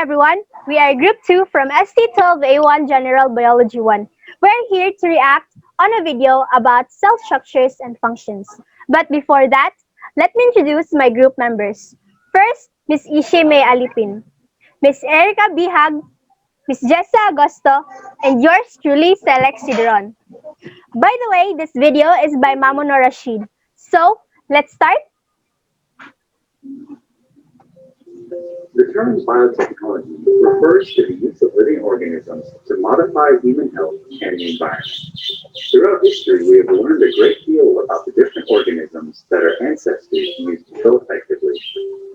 everyone, we are Group 2 from ST12A1 General Biology 1. We're here to react on a video about cell structures and functions. But before that, let me introduce my group members. First, Ms. Ishe May Alipin, Ms. Erica Bihag, Ms. Jessa Agosto, and yours truly, Selex Sidron. By the way, this video is by Mamono Rashid. So, let's start. The term biotechnology refers to the use of living organisms to modify human health and the environment. Throughout history, we have learned a great deal about the different organisms that our ancestors used so effectively.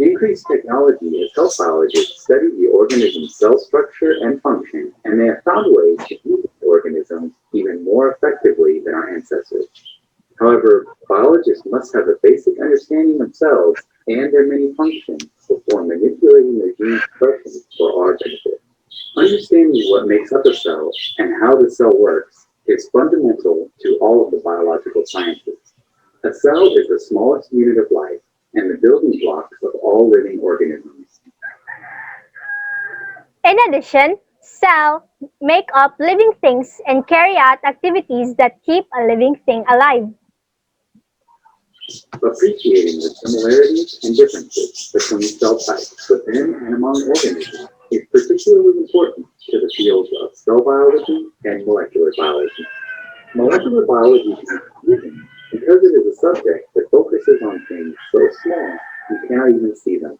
Increased technology has helped biologists study the organism's cell structure and function, and they have found ways to use the organisms even more effectively than our ancestors. However, biologists must have a basic understanding of cells and their many functions before manipulating their gene expression for our benefit. Understanding what makes up a cell and how the cell works is fundamental to all of the biological sciences. A cell is the smallest unit of life and the building blocks of all living organisms. In addition, cells make up living things and carry out activities that keep a living thing alive. Appreciating the similarities and differences between cell types within and among organisms is particularly important to the fields of cell biology and molecular biology. Molecular biology is confusing because it is a subject that focuses on things so small you cannot even see them.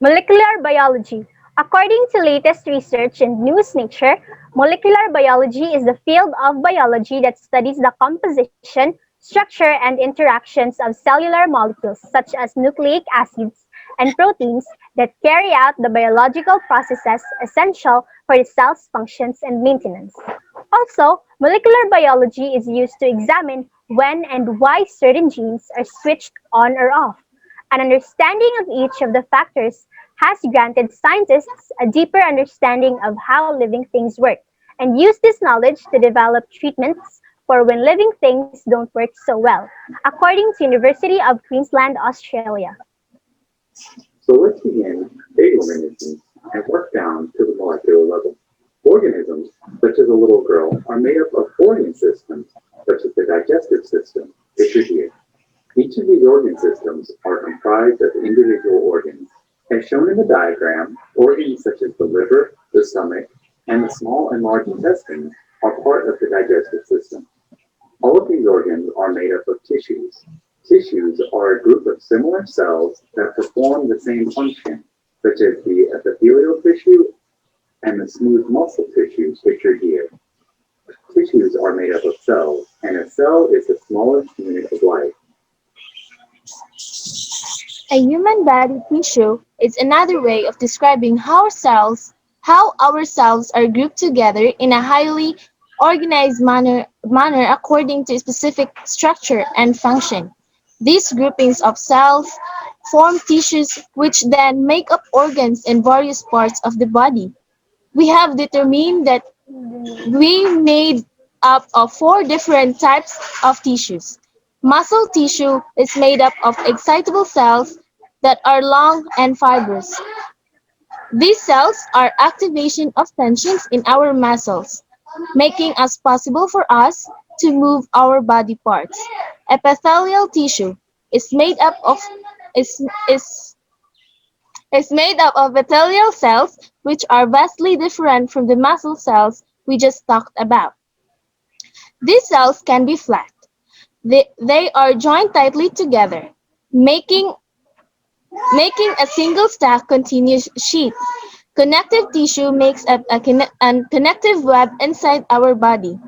Molecular biology. According to latest research in News Nature, molecular biology is the field of biology that studies the composition, structure, and interactions of cellular molecules such as nucleic acids and proteins that carry out the biological processes essential for the cell's functions and maintenance. Also, molecular biology is used to examine when and why certain genes are switched on or off. An understanding of each of the factors has granted scientists a deeper understanding of how living things work and use this knowledge to develop treatments for when living things don't work so well, according to University of Queensland, Australia. So let's begin big organisms and work down to the molecular level. Organisms, such as a little girl, are made up of organ systems, such as the digestive system, pictured here. Each of these organ systems are comprised of individual organs. As shown in the diagram, organs such as the liver, the stomach, and the small and large intestines are part of the digestive system. All of these organs are made up of tissues. Tissues are a group of similar cells that perform the same function, such as the epithelial tissue and the smooth muscle tissue pictured here. Tissues are made up of cells, and a cell is the smallest unit of life. A human body tissue is another way of describing how our cells are grouped together in a highly organized manner according to specific structure and function. These groupings of cells form tissues which then make up organs in various parts of the body. We have determined that we made up of four different types of tissues. Muscle tissue is made up of excitable cells that are long and fibrous. These cells are activation of tensions in our muscles, making it possible for us to move our body parts. Epithelial tissue is made up of is, is, is made up of epithelial cells which are vastly different from the muscle cells we just talked about. These cells can be flat. They are joined tightly together, making a single stacked continuous sheet. Connective tissue makes up a connective web inside our body.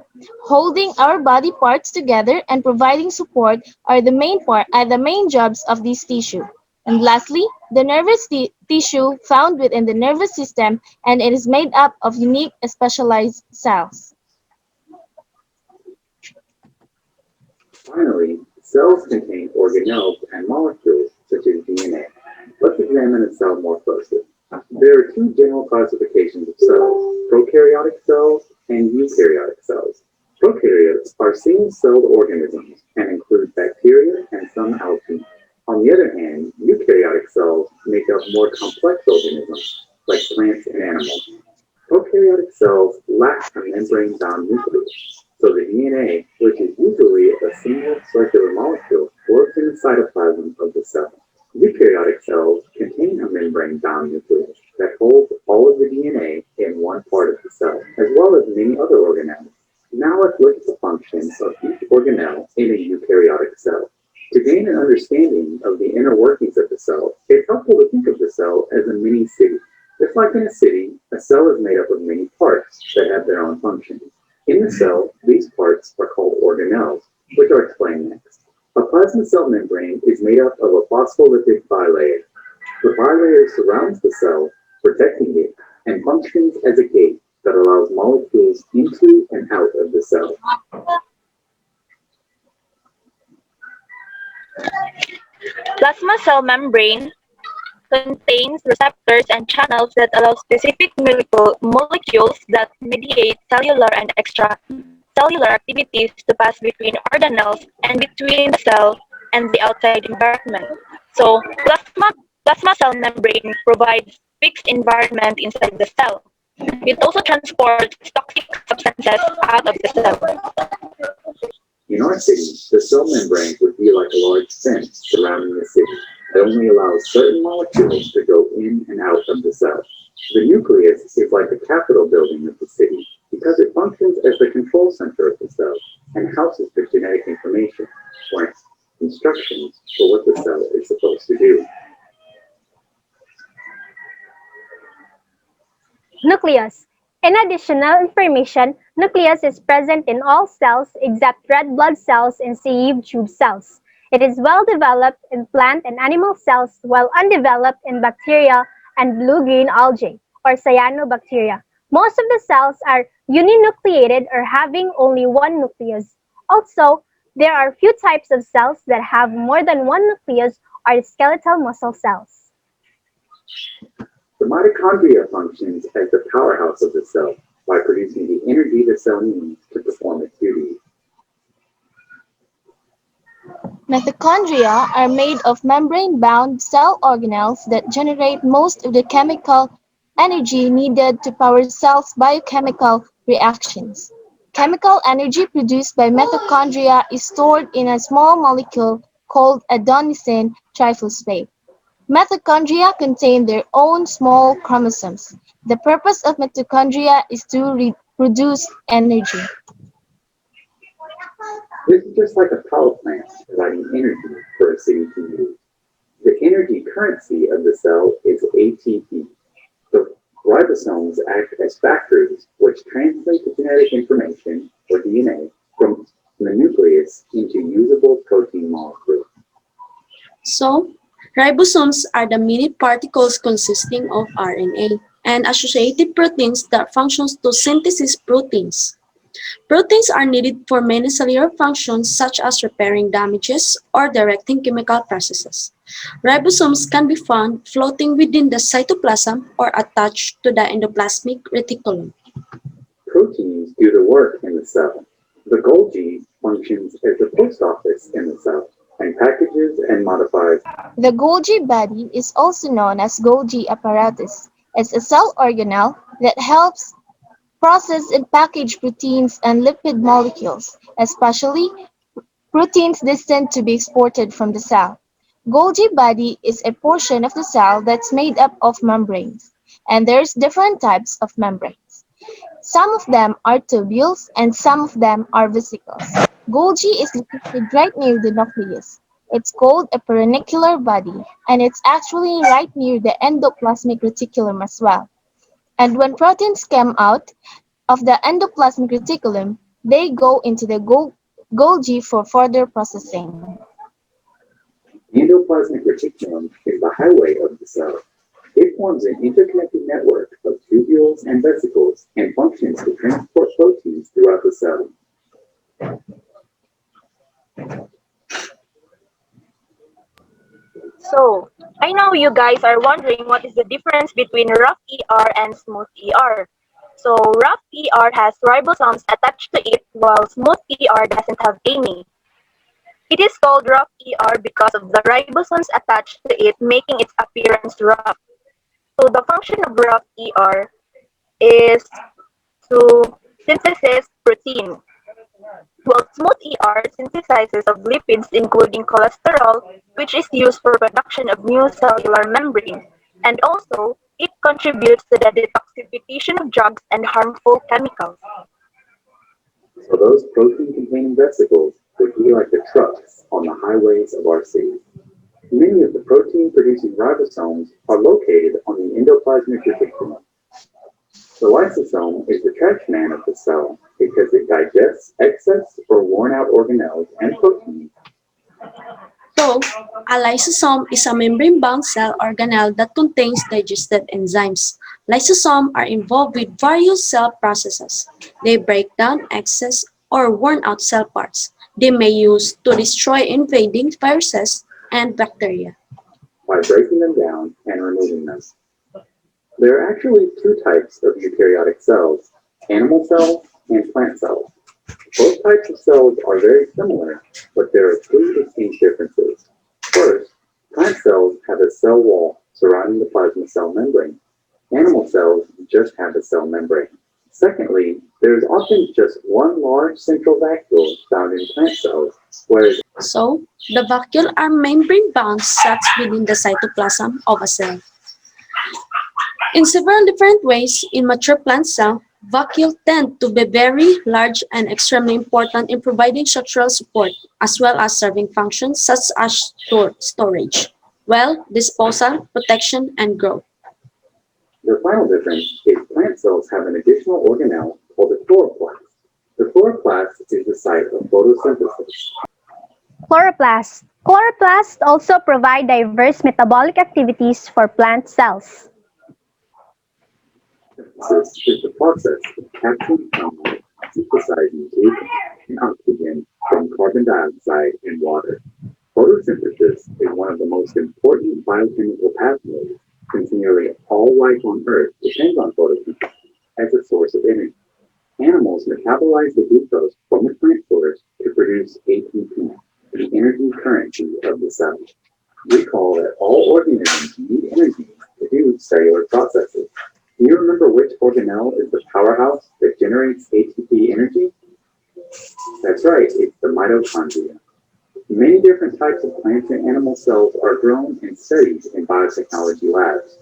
Holding our body parts together and providing support are the main jobs of this tissue. And lastly, the nervous tissue found within the nervous system, and it is made up of unique specialized cells. Finally, cells contain organelles and molecules such as DNA. Let's examine a cell more closely. There are two general classifications of cells, prokaryotic cells and eukaryotic cells. Prokaryotes are single-celled organisms and include bacteria and some algae. On the other hand, eukaryotic cells up more complex organisms like plants and animals. Prokaryotic cells lack a membrane-bound nucleus, so the DNA, which is usually a single circular molecule, works in the cytoplasm of the cell. Eukaryotic cells contain a membrane-bound nucleus that holds all of the DNA in one part of the cell, as well as many other organelles. Now let's look at the functions of each organelle in a eukaryotic cell. To gain an understanding of the inner workings of the cell, it's helpful to think of the cell as a mini city. Just like in a city, a cell is made up of many parts that have their own functions. In the cell, these parts are called organelles, which are explained next. A plasma cell membrane is made up of a phospholipid bilayer. The bilayer surrounds the cell, protecting it, and functions as a gate that allows molecules into and out of the cell. Plasma cell membrane contains receptors and channels that allow specific molecules that mediate cellular and extracellular activities to pass between organelles and between the cell and the outside environment. So plasma cell membrane provides fixed environment inside the cell. It also transports toxic substances out of the cell. In our city, the cell membrane would be like a large fence surrounding the city that only allows certain molecules to go in and out of the cell. The nucleus is like the Capitol building of the city because it functions as the control center of the cell and houses the genetic information, or instructions for what the cell is supposed to do. Nucleus. In additional information, nucleus is present in all cells except red blood cells and sieve tube cells. It is well developed in plant and animal cells while undeveloped in bacteria and blue-green algae, or cyanobacteria. Most of the cells are uninucleated or having only one nucleus. Also, there are few types of cells that have more than one nucleus or skeletal muscle cells. The mitochondria functions as the powerhouse of the cell by producing the energy the cell needs to perform its duties. Mitochondria are made of membrane-bound cell organelles that generate most of the chemical energy needed to power cells' biochemical reactions. Chemical energy produced by mitochondria is stored in a small molecule called adenosine triphosphate. Mitochondria contain their own small chromosomes. The purpose of mitochondria is to produce energy. This is just like a power plant providing energy for a city to use. The energy currency of the cell is ATP. The ribosomes act as factories which translate the genetic information, or DNA, from the nucleus into usable protein molecules. So, ribosomes are the mini particles consisting of RNA and associated proteins that functions to synthesize proteins. Proteins are needed for many cellular functions such as repairing damages or directing chemical processes. Ribosomes can be found floating within the cytoplasm or attached to the endoplasmic reticulum. Proteins do the work in the cell. The Golgi functions as the post office in the cell and packages and modifies. The Golgi body is also known as Golgi apparatus. It's a cell organelle that helps process and package proteins and lipid molecules, especially proteins destined to be exported from the cell. Golgi body is a portion of the cell that's made up of membranes, and there's different types of membranes. Some of them are tubules and some of them are vesicles. Golgi is located right near the nucleus. It's called a perinuclear body, and it's actually right near the endoplasmic reticulum as well. And when proteins come out of the endoplasmic reticulum, they go into the Golgi for further processing. The endoplasmic reticulum is the highway of the cell. It forms an interconnected network of tubules and vesicles and functions to transport proteins throughout the cell. So, I know you guys are wondering what is the difference between rough ER and smooth ER. So, rough ER has ribosomes attached to it while smooth ER doesn't have any. It is called rough ER because of the ribosomes attached to it making its appearance rough. So the function of rough ER is to synthesize protein, while smooth ER synthesizes of lipids including cholesterol, which is used for production of new cellular membrane, and also it contributes to the detoxification of drugs and harmful chemicals. So those protein-containing vesicles would be like the trucks on the highways of our cities. Many of the protein-producing ribosomes are located on the endoplasmic reticulum. The lysosome is the trash man of the cell because it digests excess or worn-out organelles and proteins. So, a lysosome is a membrane-bound cell organelle that contains digested enzymes. Lysosomes are involved with various cell processes. They break down excess or worn-out cell parts. They may use to destroy invading viruses and bacteria. By breaking them down and removing them. There are actually two types of eukaryotic cells, animal cells and plant cells. Both types of cells are very similar, but there are three distinct differences. First, plant cells have a cell wall surrounding the plasma cell membrane. Animal cells just have a cell membrane. Secondly, there is often just one large central vacuole found in plant cells, whereas So, the vacuole are membrane-bound sacs within the cytoplasm of a cell. In several different ways, in mature plant cells, vacuoles tend to be very large and extremely important in providing structural support, as well as serving functions such as storage, disposal, protection, and growth. the final difference is plant cells have an additional organelle called the chloroplast. The chloroplast is the site of photosynthesis. Chloroplast. Chloroplasts also provide diverse metabolic activities for plant cells. Synthesis is the process of capturing sunlight, synthesizing glucose and oxygen from carbon dioxide and water. Photosynthesis is one of the most important biochemical pathways, since nearly all life on Earth depends on photosynthesis as a source of energy. Animals metabolize the glucose from the plant source to produce ATP, the energy currency of the cell. Recall that all organisms need energy to do cellular processes. Do you remember which organelle is the powerhouse that generates ATP energy? That's right, it's the mitochondria. Many different types of plant and animal cells are grown and studied in biotechnology labs.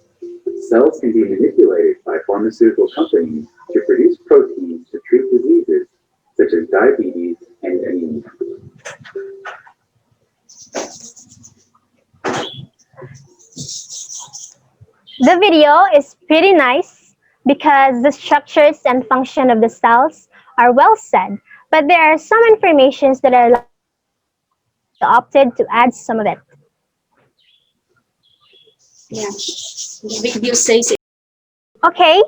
Cells can be manipulated by pharmaceutical companies to produce proteins to treat diseases such as diabetes and anemia. The video is pretty nice because the structures and function of the cells are well said, but there are some informations that I opted to add some of it. Yeah, the video says Okay,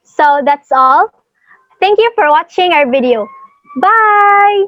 so that's all. Thank you for watching our video. Bye!